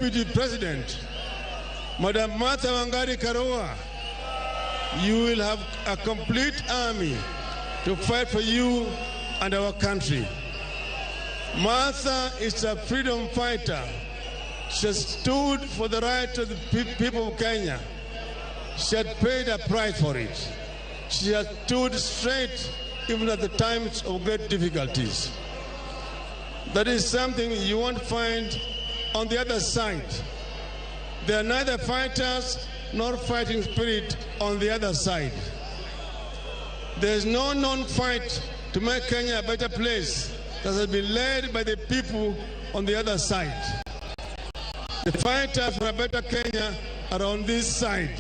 Deputy President, Madam Martha Wangari Karua, you will have a complete army to fight for you and our country. Martha is a freedom fighter. She has stood for the right of the people of Kenya. She had paid a price for it. She has stood straight even at the times of great difficulties. That is something you won't find on the other side. There are neither fighters nor fighting spirit on the other side. There is no known fight to make Kenya a better place that has been led by the people on the other side. The fighters for a better Kenya are on this side.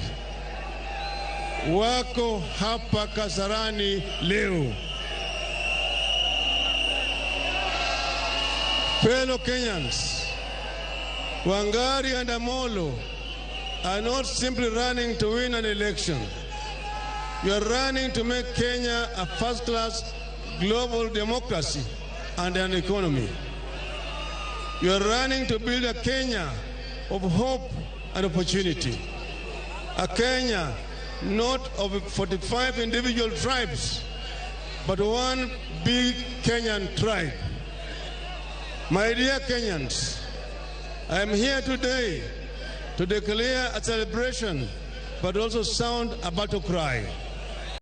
Wako hapa Kasarani leo. Fellow Kenyans, Wangari and Amollo are not simply running to win an election. You are running to make Kenya a first-class global democracy and an economy. You are running to build a Kenya of hope and opportunity. A Kenya not of 45 individual tribes, but one big Kenyan tribe. My dear Kenyans, I am here today to declare a celebration, but also sound a battle cry.